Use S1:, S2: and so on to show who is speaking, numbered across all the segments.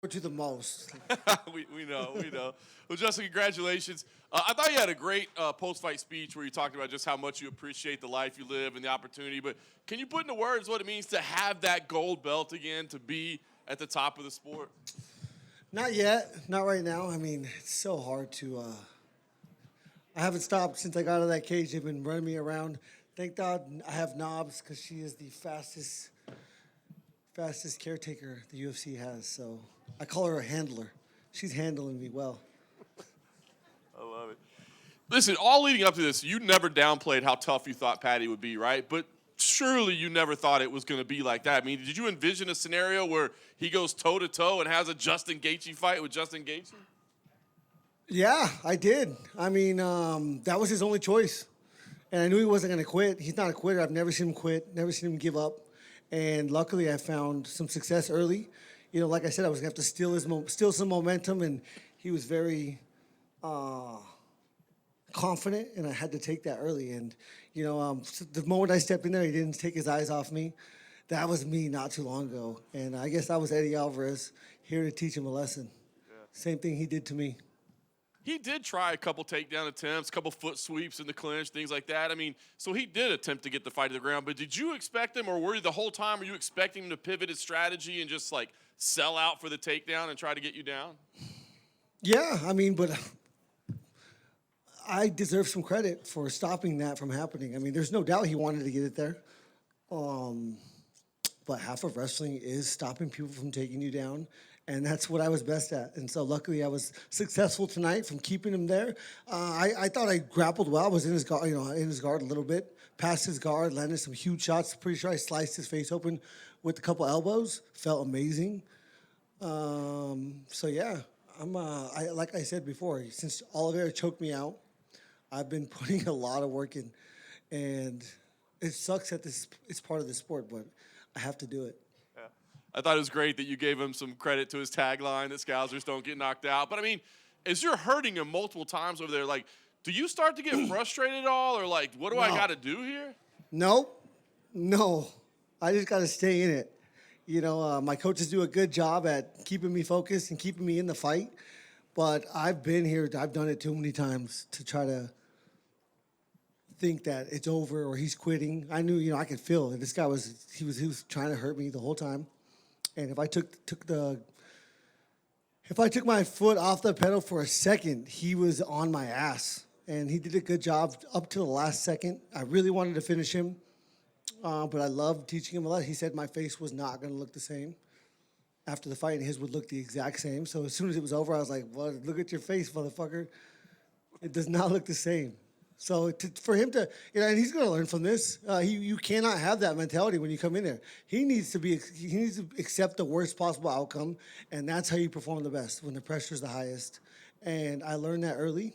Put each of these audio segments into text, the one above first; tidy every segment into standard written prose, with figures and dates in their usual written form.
S1: To the most.
S2: we know, we know. Well, Justin, congratulations. I thought you had a great post-fight speech where you talked about just how much you appreciate the life you live and the opportunity. But can you put into words what it means to have that gold belt again, to be at the top of the sport?
S1: Not yet. Not right now. I mean, it's so hard to. I haven't stopped since I got out of that cage. They've been running me around. Thank God I have Knobs because she is the fastest caretaker the UFC has. So I call her a handler. She's handling me well.
S2: I love it. Listen, all leading up to this, you never downplayed how tough you thought Paddy would be, right? But surely you never thought it was going to be like that. I mean, did you envision a scenario where he goes toe-to-toe and has a Justin Gaethje fight with Justin Gaethje?
S1: Yeah, I did. I mean, that was his only choice. And I knew he wasn't going to quit. He's not a quitter. I've never seen him quit, never seen him give up. And luckily, I found some success early. You know, like I said, I was going to have to steal some momentum, and he was very confident, and I had to take that early. And, you know, the moment I stepped in there, he didn't take his eyes off me. That was me not too long ago. And I guess I was Eddie Alvarez, here to teach him a lesson. Yeah. Same thing he did to me.
S2: He did try a couple takedown attempts, a couple foot sweeps in the clinch, things like that. I mean, so he did attempt to get the fight to the ground. But did you expect him, or were you the whole time, were you expecting him to pivot his strategy and just, like, sell out for the takedown and try to get you down?
S1: Yeah, I mean, but I deserve some credit for stopping that from happening. I mean, there's no doubt he wanted to get it there. But half of wrestling is stopping people from taking you down. And that's what I was best at. And so luckily I was successful tonight from keeping him there. I thought I grappled well. I was in his guard, in his guard a little bit. Passed his guard, landed some huge shots. Pretty sure I sliced his face open with a couple elbows. Felt amazing. So yeah, like I said before, since Oliveira choked me out, I've been putting a lot of work in. And it sucks that it's part of the sport, but I have to do it.
S2: I thought it was great that you gave him some credit to his tagline that Scousers don't get knocked out. But, I mean, as you're hurting him multiple times over there, like, do you start to get frustrated at all? Or, like, what do I got to do here?
S1: Nope. No. I just got to stay in it. You know, my coaches do a good job at keeping me focused and keeping me in the fight. But I've been here. I've done it too many times to try to think that it's over or he's quitting. I knew, I could feel it. This guy was trying to hurt me the whole time. And if I took my foot off the pedal for a second, he was on my ass. And he did a good job up to the last second. I really wanted to finish him, but I loved teaching him a lot. He said my face was not going to look the same after the fight, and his would look the exact same. So as soon as it was over, I was like, well, look at your face, motherfucker. It does not look the same. So for him to, and he's going to learn from this. You cannot have that mentality when you come in there. He needs to accept the worst possible outcome, and that's how you perform the best, when the pressure is the highest. And I learned that early,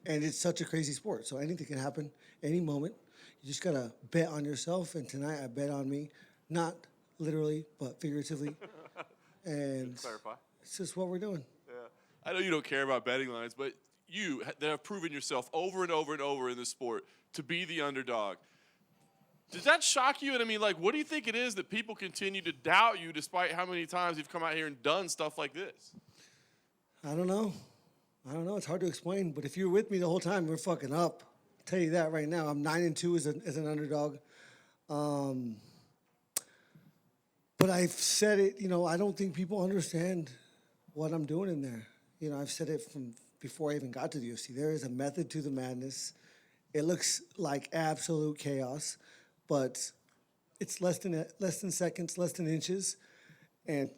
S1: and it's such a crazy sport. So anything can happen any moment. You just got to bet on yourself, and tonight I bet on me, not literally, but figuratively. And
S2: clarify.
S1: It's just what we're doing.
S2: Yeah. I know you don't care about betting lines, but you that have proven yourself over and over and over in this sport to be the underdog. Does that shock you? And I mean, like, what do you think it is that people continue to doubt you despite how many times you've come out here and done stuff like this?
S1: I don't know. It's hard to explain. But if you're with me the whole time, we're fucking up. I'll tell you that right now. I'm 9-2 as an underdog. But I've said it, I don't think people understand what I'm doing in there. I've said it from before I even got to the UFC. There is a method to the madness. It looks like absolute chaos, but it's less than seconds, less than inches. And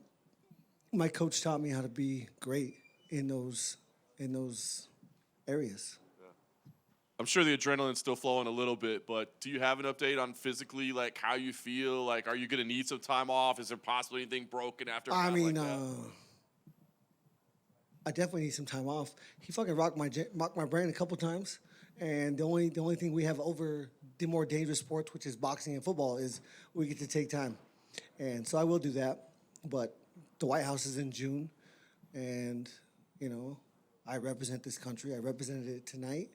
S1: my coach taught me how to be great in those areas.
S2: Yeah. I'm sure the adrenaline's still flowing a little bit, but do you have an update on physically, like, how you feel? Like, are you going to need some time off? Is there possibly anything broken after a fight like that?
S1: I definitely need some time off. He fucking rocked my brain a couple times, and the only thing we have over the more dangerous sports, which is boxing and football, is we get to take time, and so I will do that. But the White House is in June, and I represent this country. I represented it tonight,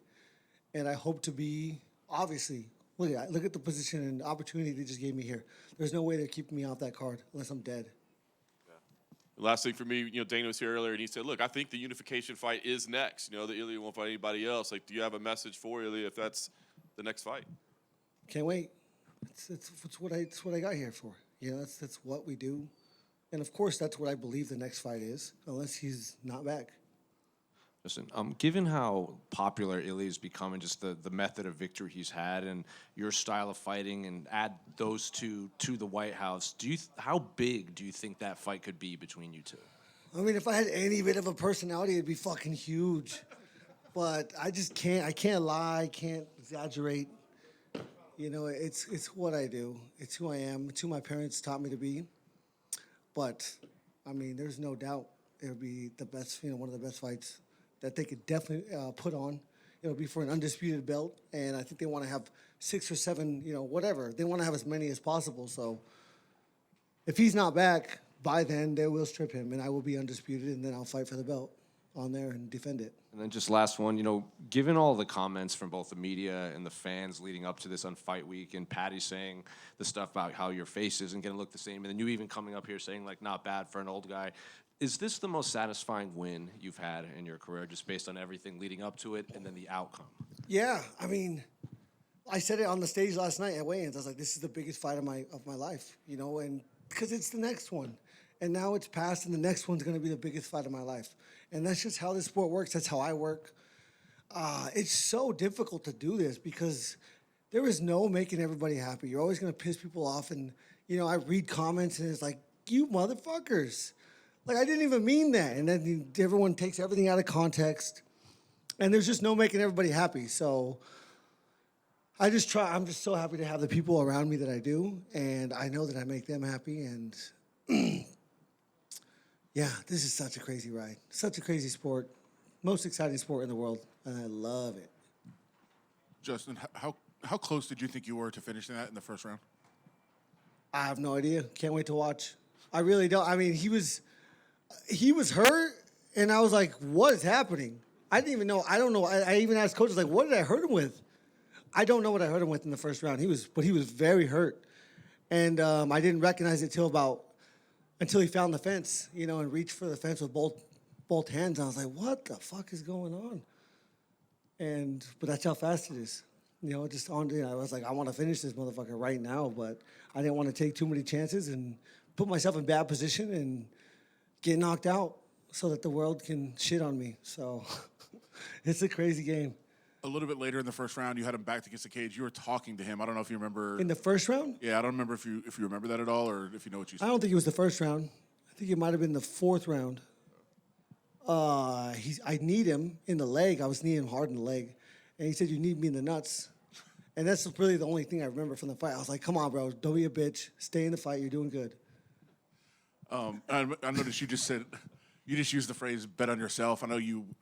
S1: and I hope to be obviously. Look at the position and the opportunity they just gave me here. There's no way they're keeping me off that card unless I'm dead.
S2: Last thing for me, Dana was here earlier, and he said, look, I think the unification fight is next. That Ilia won't fight anybody else. Like, do you have a message for Ilia if that's the next fight?
S1: Can't wait. It's what I got here for. That's what we do. And, of course, that's what I believe the next fight is, unless he's not back.
S3: Listen, given how popular Ilia's become and just the method of victory he's had and your style of fighting, and add those two to the White House, how big do you think that fight could be between you two?
S1: I mean, if I had any bit of a personality, it'd be fucking huge. But I just can't. I can't lie. I can't exaggerate. It's what I do. It's who I am. It's who my parents taught me to be. But, I mean, there's no doubt it would be the best, one of the best fights that they could definitely put on. It'll be for an undisputed belt, and I think they want to have 6 or 7, whatever. They want to have as many as possible. So if he's not back by then, they will strip him, and I will be undisputed, and then I'll fight for the belt on there and defend it.
S3: And then just last one, given all the comments from both the media and the fans leading up to this on Fight Week, and Paddy saying the stuff about how your face isn't going to look the same, and then you even coming up here saying, like, not bad for an old guy, is this the most satisfying win you've had in your career, just based on everything leading up to it and then the outcome?
S1: Yeah, I mean, I said it on the stage last night at weigh-ins. I was like, this is the biggest fight of my life, and because it's the next one. And now it's past, and the next one's going to be the biggest fight of my life. And that's just how this sport works. That's how I work. It's so difficult to do this because there is no making everybody happy. You're always going to piss people off. And, I read comments, and it's like, you motherfuckers. Like, I didn't even mean that. And then everyone takes everything out of context. And there's just no making everybody happy. So I'm just so happy to have the people around me that I do. And I know that I make them happy. And yeah, this is such a crazy ride. Such a crazy sport. Most exciting sport in the world. And I love it.
S4: Justin, how close did you think you were to finishing that in the first round?
S1: I have no idea. Can't wait to watch. I really don't. I mean, he was hurt, and I was like, what is happening? I didn't even know. I don't know. I even asked coaches, like, what did I hurt him with? I don't know what I hurt him with in the first round. He was very hurt. And I didn't recognize it until he found the fence, and reached for the fence with both hands. I was like, what the fuck is going on? But that's how fast it is. I was like, I want to finish this motherfucker right now, but I didn't want to take too many chances and put myself in bad position and get knocked out so that the world can shit on me. So it's a crazy game.
S4: A little bit later in the first round, you had him backed against the cage. You were talking to him. I don't know if you remember.
S1: In the first round?
S4: Yeah, I don't remember if you remember that at all, or if you know what you said.
S1: I don't think it was the first round. I think it might have been the fourth round. I need him in the leg. I was kneeing him hard in the leg. And he said, you need me in the nuts. And that's really the only thing I remember from the fight. I was like, come on, bro. Don't be a bitch. Stay in the fight. You're doing good.
S4: I noticed you just used the phrase "bet on yourself." I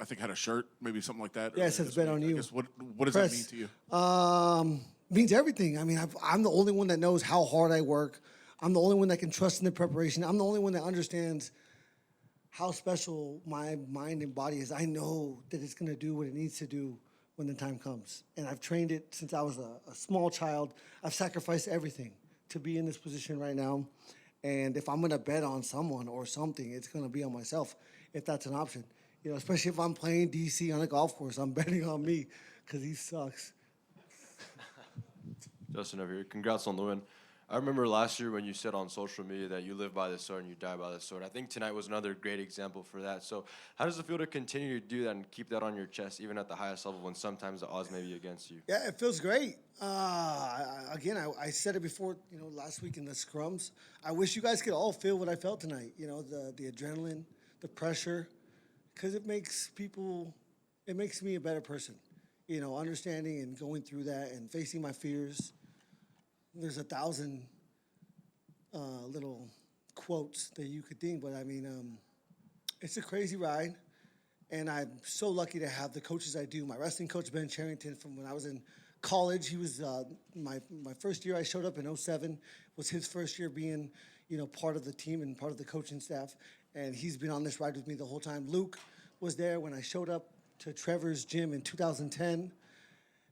S4: think had a shirt, maybe something like that.
S1: Yeah, it says "bet on you."
S4: I guess, what does that mean to you?
S1: Means everything. I mean, I'm the only one that knows how hard I work. I'm the only one that can trust in the preparation. I'm the only one that understands how special my mind and body is. I know that it's going to do what it needs to do when the time comes. And I've trained it since I was a small child. I've sacrificed everything to be in this position right now. And if I'm going to bet on someone or something, it's going to be on myself, if that's an option. Especially if I'm playing DC on a golf course, I'm betting on me because he sucks.
S5: Justin over here. Congrats on the win. I remember last year when you said on social media that you live by the sword and you die by the sword. I think tonight was another great example for that. So how does it feel to continue to do that and keep that on your chest, even at the highest level, when sometimes the odds may be against you?
S1: Yeah, it feels great. Again, I said it before, last week in the scrums. I wish you guys could all feel what I felt tonight. The adrenaline, the pressure, because it makes me a better person. Understanding and going through that and facing my fears. There's 1,000 little quotes that you could think, but I mean, it's a crazy ride, and I'm so lucky to have the coaches I do. My wrestling coach, Ben Charrington, from when I was in college, he was my first year I showed up in 2007, was his first year being, part of the team and part of the coaching staff, and he's been on this ride with me the whole time. Luke was there when I showed up to Trevor's gym in 2010.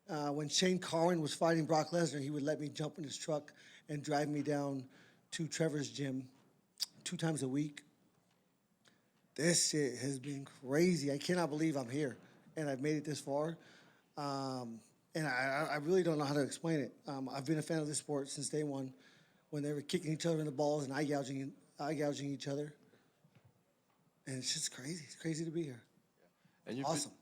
S1: When Shane Carwin was fighting Brock Lesnar, he would let me jump in his truck and drive me down to Trevor's gym 2 times a week. This shit has been crazy. I cannot believe I'm here and I've made it this far. And I really don't know how to explain it. I've been a fan of this sport since day one, when they were kicking each other in the balls and eye gouging each other. And it's just crazy. It's crazy to be here.
S5: And you've
S1: Awesome.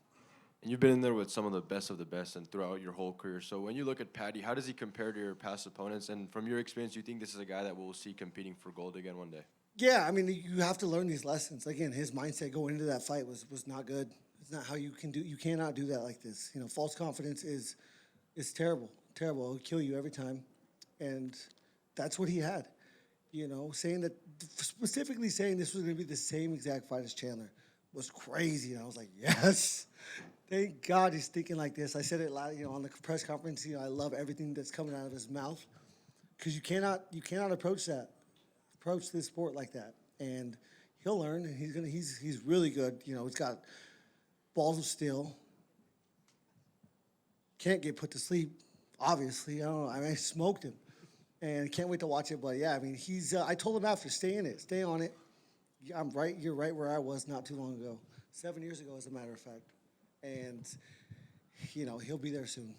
S5: And you've been in there with some of the best and throughout your whole career. So when you look at Paddy, how does he compare to your past opponents? And from your experience, do you think this is a guy that we'll see competing for gold again one day?
S1: Yeah, I mean, you have to learn these lessons. Again, his mindset going into that fight was not good. It's not how you can do. You cannot do that like this. You know, false confidence is terrible. Terrible. It'll kill you every time. And that's what he had. You know, specifically saying this was going to be the same exact fight as Chandler was crazy. And I was like, yes. Thank God he's thinking like this. I said it loud, on the press conference. I love everything that's coming out of his mouth, because you cannot approach this sport like that. And he'll learn, and he's really good. He's got balls of steel. Can't get put to sleep, obviously. I don't know. I mean, I smoked him, and can't wait to watch it. But yeah, I mean, I told him after, stay in it, stay on it. I'm right. You're right where I was not too long ago, 7 years ago, as a matter of fact. And, he'll be there soon.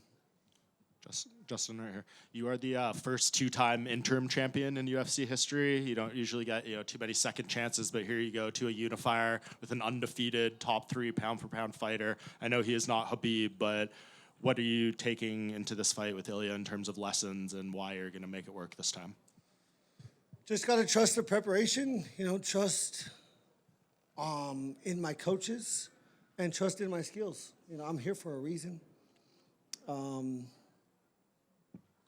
S6: Justin, right here. You are the first two-time interim champion in UFC history. You don't usually get too many second chances, but here you go to a unifier with an undefeated top 3 pound-for-pound fighter. I know he is not Khabib, but what are you taking into this fight with Ilia in terms of lessons and why you're going to make it work this time?
S1: Just got to trust the preparation, trust in my coaches and trust in my skills. I'm here for a reason.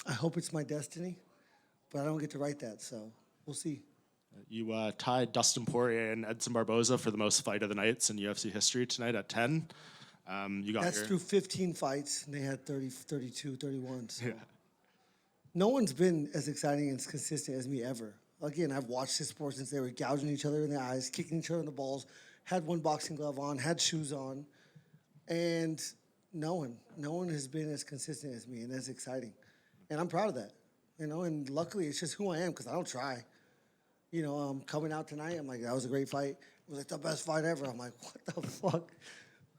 S1: I hope it's my destiny, but I don't get to write that, so we'll see.
S6: You tied Dustin Poirier and Edson Barboza for the most fight of the nights in UFC history tonight at 10.
S1: That's through 15 fights, and they had 30, 32, 31. So.
S6: Yeah.
S1: No one's been as exciting and as consistent as me ever. Again, I've watched this sport since they were gouging each other in the eyes, kicking each other in the balls, had one boxing glove on, had shoes on, and no one has been as consistent as me and as exciting. And I'm proud of that, and luckily it's just who I am, because I don't try. Coming out tonight, I'm like, that was a great fight. It was like the best fight ever. I'm like, what the fuck?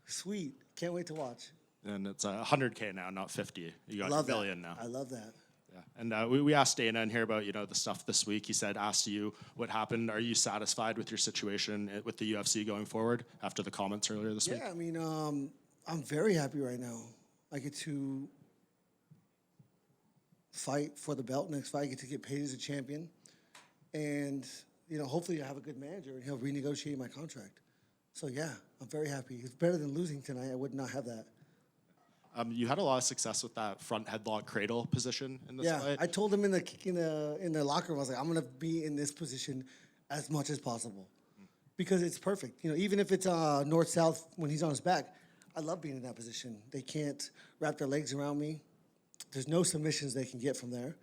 S1: Sweet. Can't wait to watch.
S6: And it's 100K now, not 50. You got
S1: Love
S6: your million
S1: that.
S6: now.
S1: I love that.
S6: Yeah. And we asked Dana in here about, the stuff this week. He said, asked you what happened. Are you satisfied with your situation with the UFC going forward after the comments earlier this week?
S1: Yeah, I mean, I'm very happy right now. I get to fight for the belt next fight. I get to get paid as a champion. And, hopefully I have a good manager and he'll renegotiate my contract. So, yeah, I'm very happy. It's better than losing tonight. I would not have that.
S6: You had a lot of success with that front headlock cradle position in this fight.
S1: I told him in the locker room, I was like, I'm gonna be in this position as much as possible, because it's perfect. Even if it's north south when he's on his back, I love being in that position. They can't wrap their legs around me. There's no submissions they can get from there,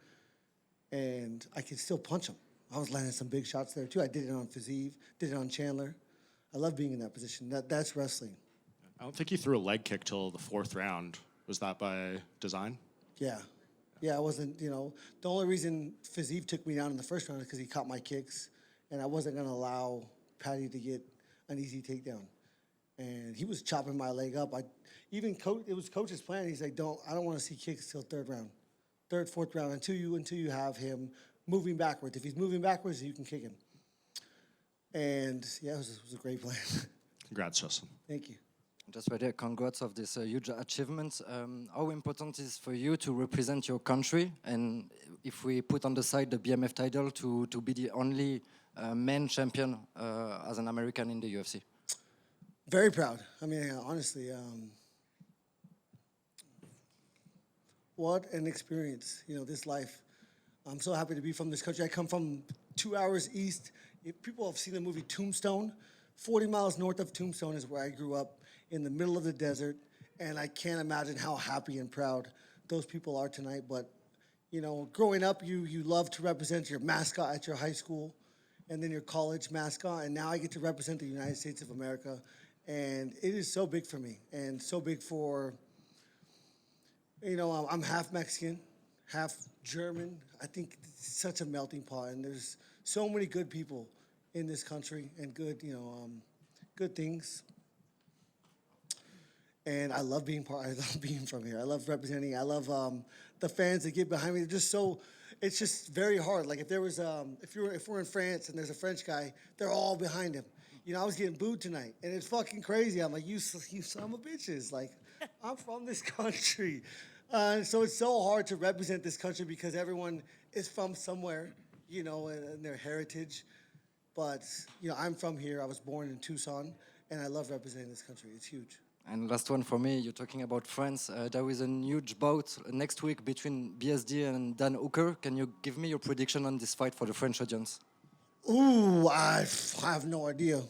S1: and I can still punch them. I was landing some big shots there too. I did it on Fares, did it on Chandler. I love being in that position. That's wrestling.
S6: I don't think he threw a leg kick till the 4th round. Was that by design?
S1: Yeah. I wasn't, the only reason Fazeev took me down in the first round is because he caught my kicks, and I wasn't going to allow Paddy to get an easy takedown. And he was chopping my leg up. It was coach's plan. He's like, I don't want to see kicks till 3rd round, 3rd, 4th round, until you have him moving backwards. If he's moving backwards, you can kick him. And yeah, it was a great plan.
S6: Congrats, Justin.
S1: Thank you.
S7: Just right there, congrats of this huge achievement. How important is for you to represent your country? And if we put on the side the BMF title, to be the only man champion as an American in the UFC?
S1: Very proud. I mean, honestly, what an experience, this life. I'm so happy to be from this country. I come from 2 hours east. If people have seen the movie Tombstone, 40 miles north of Tombstone is where I grew up, in the middle of the desert, and I can't imagine how happy and proud those people are tonight. But, growing up, you love to represent your mascot at your high school and then your college mascot, and now I get to represent the United States of America, and it is so big for me, and so big for, I'm half Mexican, half German. I think it's such a melting pot, and there's so many good people in this country, and good, good things. And I love being I love being from here. I love representing. I love the fans that get behind me. They're just so. It's just very hard. Like if there was if we're in France and there's a French guy, they're all behind him. You know, I was getting booed tonight, and it's fucking crazy. I'm like, you son of a bitches. Like, I'm from this country. So it's so hard to represent this country because everyone is from somewhere, you know, and their heritage. But, you know, I'm from here. I was born in Tucson, and I love representing this country. It's huge.
S7: And last one for me, you're talking about France. There is a huge bout next week between BSD and Dan Hooker. Can you give me your prediction on this fight for the French audience?
S1: Ooh, I have no idea.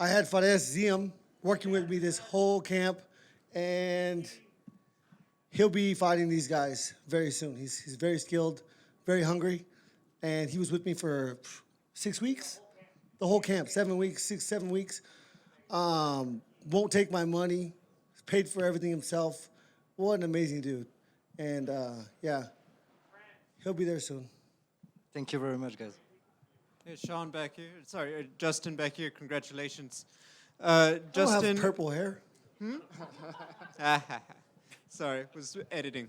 S1: I had Fares Ziam working with me this whole camp, and he'll be fighting these guys very soon. He's very skilled, very hungry, and he was with me for 6 weeks, the whole camp, 7 weeks, 7 weeks. Won't take my money, paid for everything himself. What an amazing dude. And yeah, he'll be there soon.
S7: Thank you very much, guys.
S8: Hey, Sean back here. Sorry, Justin back here. Congratulations.
S1: I don't
S8: Justin.
S1: have purple hair.
S8: Sorry, was editing.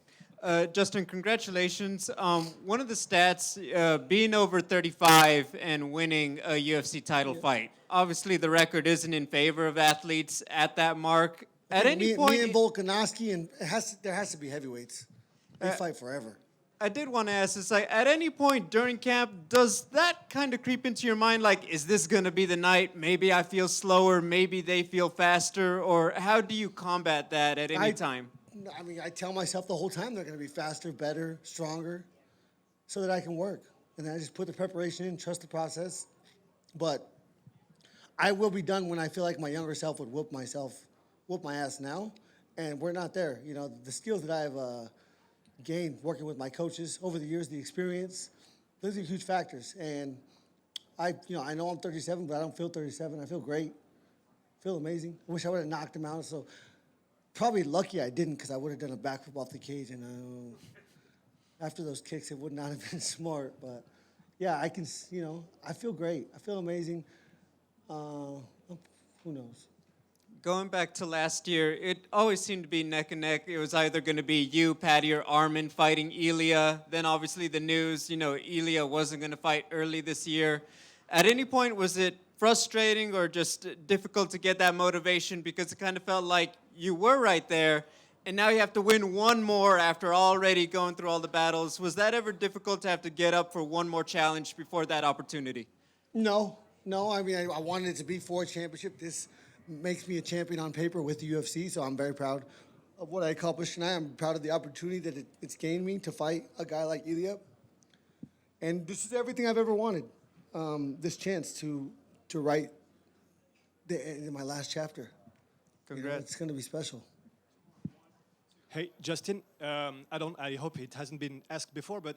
S8: Justin, congratulations. One of the stats, being over 35 and winning a UFC title fight. Obviously, the record isn't in favor of athletes at that mark. At any point,
S1: me and Volkanovski, and there has to be heavyweights. They fight forever.
S8: I did want to ask this, like, at any point during camp, does that kind of creep into your mind? Like, is this going to be the night? Maybe I feel slower, maybe they feel faster, or how do you combat that at any time?
S1: I mean, I tell myself the whole time they're going to be faster, better, stronger, so that I can work. And then I just put the preparation in, trust the process. But I will be done when I feel like my younger self would whoop my ass now. And we're not there. You know, the skills that I've gained working with my coaches over the years, the experience, those are huge factors. And I know I'm 37, but I don't feel 37. I feel great. I feel amazing. I wish I would have knocked him out. So probably lucky I didn't, because I would have done a backflip off the cage. And after those kicks, it would not have been smart. But yeah, I can, I feel great. I feel amazing. Who knows?
S8: Going back to last year, it always seemed to be neck and neck. It was either going to be you, Paddy, or Armin fighting Ilia. Then obviously the news, Ilia wasn't going to fight early this year. At any point, was it frustrating or just difficult to get that motivation, because it kind of felt like you were right there, and now you have to win one more after already going through all the battles? Was that ever difficult to have to get up for one more challenge before that opportunity?
S1: No. I mean, I wanted it to be for a championship. This makes me a champion on paper with the UFC, so I'm very proud of what I accomplished tonight. I'm proud of the opportunity that it's gained me to fight a guy like Ilia. And this is everything I've ever wanted, this chance to write my last chapter.
S8: Congrats.
S1: It's going to be special.
S9: Hey, Justin, I hope it hasn't been asked before, but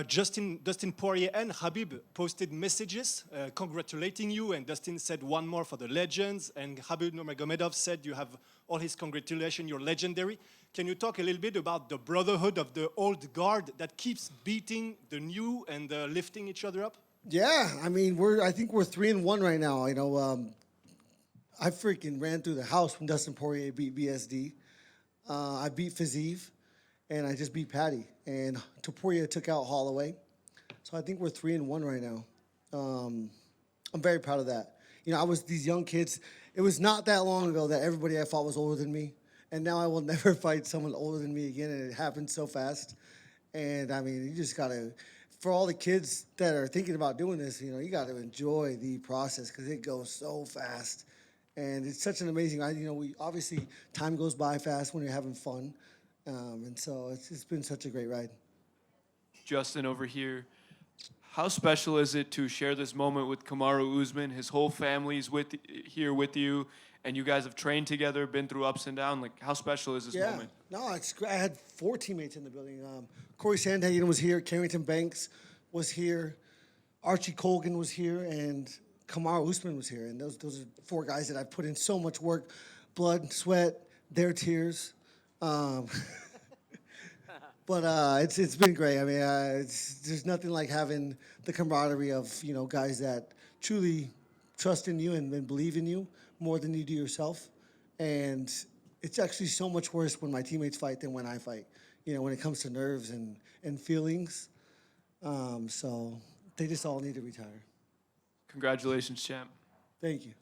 S9: Dustin Poirier and Khabib posted messages congratulating you, and Dustin said one more for the legends, and Khabib Nurmagomedov said you have all his congratulations, you're legendary. Can you talk a little bit about the brotherhood of the old guard that keeps beating the new and lifting each other up?
S1: Yeah, I mean, I think we're 3-1 right now. I freaking ran through the house when Dustin Poirier beat BSD. I beat Fazeev, and I just beat Paddy. And Topuria took out Holloway. So I think we're 3-1 right now. I'm very proud of that. I was these young kids. It was not that long ago that everybody I fought was older than me. And now I will never fight someone older than me again, and it happened so fast. And, I mean, you just got to, for all the kids that are thinking about doing this, you got to enjoy the process, because it goes so fast. And it's such an amazing, obviously time goes by fast when you're having fun. And so it's been such a great ride.
S10: Justin over here. How special is it to share this moment with Kamaru Usman? His whole family's here with you, and you guys have trained together, been through ups and downs. Like, how special is this moment?
S1: No, it's great. I had 4 teammates in the building. Corey Sandhagen was here. Carrington Banks was here. Archie Colgan was here, and Kamaru Usman was here. And those are 4 guys that I've put in so much work, blood, sweat, their tears. But it's been great. I mean, there's nothing like having the camaraderie of guys that truly trust in you and believe in you more than you do yourself. And it's actually so much worse when my teammates fight than when I fight, when it comes to nerves and feelings. So they just all need to retire.
S10: Congratulations, champ.
S1: Thank you.